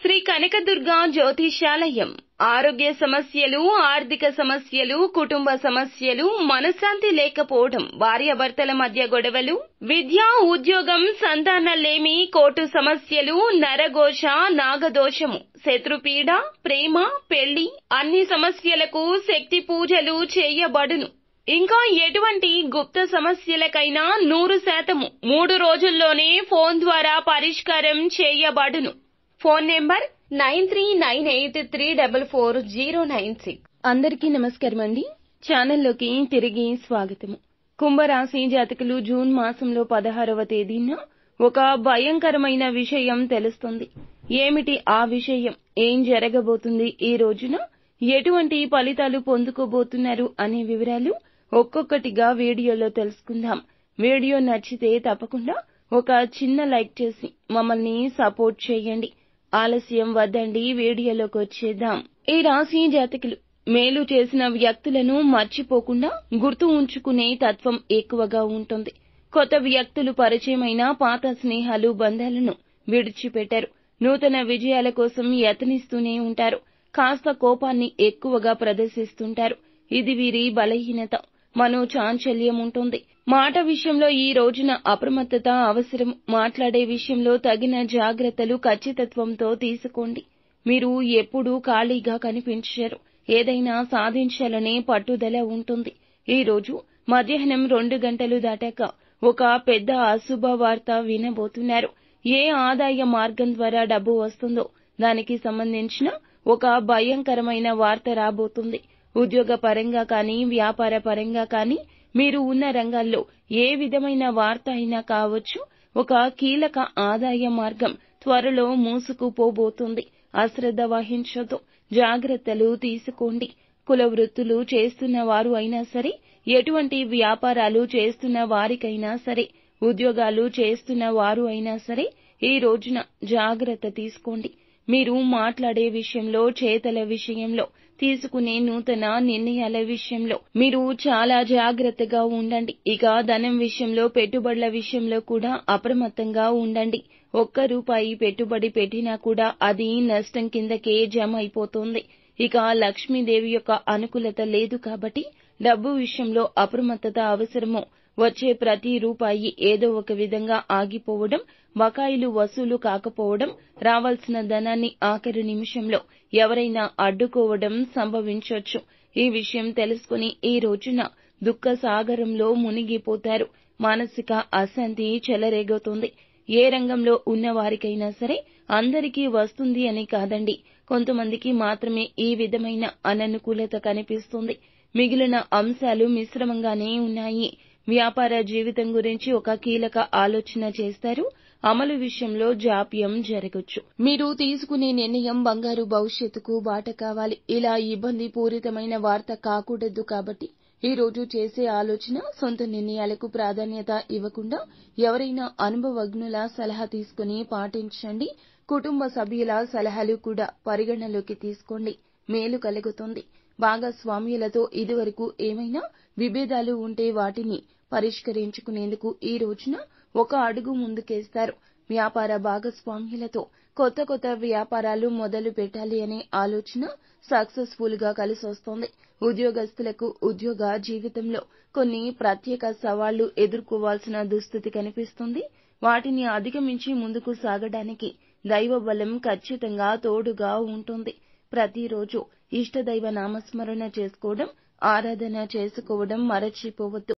శ్రీ కనకదుర్గ జ్యోతిషాలయం. ఆరోగ్య సమస్యలు, ఆర్థిక సమస్యలు, కుటుంబ సమస్యలు, మనశ్శాంతి లేకపోవడం, భార్యాభర్తల మధ్య గొడవలు, విద్య, ఉద్యోగం, సంతానలేమి, కోర్టు సమస్యలు, నరఘోష, నాగదోషము, శత్రుపీడ, ప్రేమ, పెళ్లి, అన్ని సమస్యలకు శక్తి పూజలు చేయబడును. ఇంకా ఎటువంటి గుప్త సమస్యలకైనా 100% 3 రోజుల్లోనే ఫోన్ ద్వారా పరిష్కారం చేయబడును. Phone number 9398344096. అందరికీ నమస్కారం అండి. ఛానల్లోకి తిరిగి స్వాగతము. కుంభరాశి జాతకులు జూన్ మాసంలో 16వ తేదీన ఒక భయంకరమైన విషయం తెలుస్తుంది. ఏమిటి ఆ విషయం? ఏం జరగబోతుంది ఈ రోజున? ఎటువంటి ఫలితాలు పొందుకోబోతున్నారు అనే వివరాలు ఒక్కొక్కటిగా వీడియోలో తెలుసుకుందాం. వీడియో నచ్చితే తప్పకుండా ఒక చిన్న లైక్ చేసి మమ్మల్ని సపోర్ట్ చేయండి. ఆలస్యం వద్దండి, వీడియోలోకి వచ్చేద్దాం. ఈ రాశి జాతకులు మేలు చేసిన వ్యక్తులను మర్చిపోకుండా గుర్తు ఉంచుకునే తత్వం ఎక్కువగా ఉంటుంది. కొత్త వ్యక్తులు పరిచయమైన పాత స్నేహాలు, బంధాలను విడిచిపెట్టారు. నూతన విజయాల కోసం యత్నిస్తూనే ఉంటారు. కాస్త కోపాన్ని ఎక్కువగా ప్రదర్శిస్తుంటారు. ఇది వీరి బలహీనత. మనోచాంచల్యం ఉంటుంది. మాట విషయంలో ఈ రోజున అప్రమత్తత అవసరం. మాట్లాడే విషయంలో తగిన జాగ్రత్తలు ఖచ్చితత్వంతో తీసుకోండి. మీరు ఎప్పుడూ ఖాళీగా కనిపించరు. ఏదైనా సాధించాలనే పట్టుదల ఉంటుంది. ఈ రోజు మధ్యాహ్నం 2 గంటలు దాటాక ఒక పెద్ద అశుభ వార్త వినబోతున్నారు. ఏ ఆదాయ మార్గం ద్వారా డబ్బు వస్తుందో దానికి సంబంధించిన ఒక భయంకరమైన వార్త రాబోతుంది. ఉద్యోగ పరంగా కానీ, వ్యాపార పరంగా కానీ, మీరు ఉన్న రంగాల్లో ఏ విధమైన వార్త అయినా కావచ్చు, ఒక కీలక ఆదాయ మార్గం త్వరలో మూసుకుపోబోతుంది. అశ్రద్ధ వహించొద్దు. జాగ్రత్తలు తీసుకోండి. కుల వృత్తులు చేస్తున్న వారు అయినా సరే, ఎటువంటి వ్యాపారాలు చేస్తున్న వారికైనా సరే, ఉద్యోగాలు చేస్తున్న వారు అయినా సరే, ఈ రోజున జాగ్రత్త తీసుకోండి. మీరు మాట్లాడే విషయంలో, చేతల విషయంలో, తీసుకునే నూతన నిర్ణయాల విషయంలో మీరు చాలా జాగ్రత్తగా ఉండండి. ఇక ధనం విషయంలో, పెట్టుబడుల విషయంలో కూడా అప్రమత్తంగా ఉండండి. ₹1 పెట్టుబడి పెట్టినా కూడా అది నష్టం కిందకే జమ అయిపోతుంది. ఇక లక్ష్మీదేవి యొక్క అనుకూలత లేదు కాబట్టి డబ్బు విషయంలో అప్రమత్తత అవసరము. వచ్చే ప్రతి రూపాయి ఏదో ఒక విధంగా ఆగిపోవడం, బకాయిలు వసూలు కాకపోవడం, రావాల్సిన ధనాన్ని ఆఖరి నిమిషంలో ఎవరైనా అడ్డుకోవడం సంభవించొచ్చు. ఈ విషయం తెలుసుకుని ఈ రోజున దుఃఖ సాగరంలో మునిగిపోతారు. మానసిక అశాంతి చెలరేగుతుంది. ఏ రంగంలో ఉన్న వారికైనా సరే అందరికీ వస్తుంది అని కాదండి, కొంతమందికి మాత్రమే ఈ విధమైన అననుకూలత కనిపిస్తుంది. మిగిలిన అంశాలు మిశ్రమంగానే ఉన్నాయి. వ్యాపార జీవితం గురించి ఒక కీలక ఆలోచన చేస్తారు. అమలు విషయంలో జాప్యం జరగొచ్చు. మీరు తీసుకునే నిర్ణయం బంగారు భవిష్యత్తుకు బాట కావాలి. ఇలా ఇబ్బంది పూరితమైన వార్త కాకూడదు కాబట్టి ఈ రోజు చేసే ఆలోచన సొంత నిర్ణయాలకు ప్రాధాన్యత ఇవ్వకుండా ఎవరైనా అనుభవజ్ఞుల సలహా తీసుకుని పాటించండి. కుటుంబ సభ్యుల సలహాలు కూడా పరిగణలోకి తీసుకోండి. మేలు కలుగుతుంది. భాగస్వామ్యులతో ఇదివరకు ఏమైనా విభేదాలు ఉంటే వాటిని పరిష్కరించుకునేందుకు ఈ రోజున ఒక అడుగు ముందుకేస్తారు. వ్యాపార భాగస్వామ్యులతో కొత్త వ్యాపారాలు మొదలు పెట్టాలి అనే ఆలోచన సక్సెస్ఫుల్ గా కలిసొస్తోంది. ఉద్యోగస్తులకు ఉద్యోగ జీవితంలో కొన్ని ప్రత్యేక సవాళ్లు ఎదుర్కోవాల్సిన దుస్థితి కనిపిస్తుంది. వాటిని అధిగమించి ముందుకు సాగడానికి దైవ బలం ఖచ్చితంగా తోడుగా ఉంటుంది. ప్రతిరోజు ఇష్టదైవ నామస్మరణ చేసుకోవడం, ఆరాధన చేసుకోవడం మరచిపోవద్దు.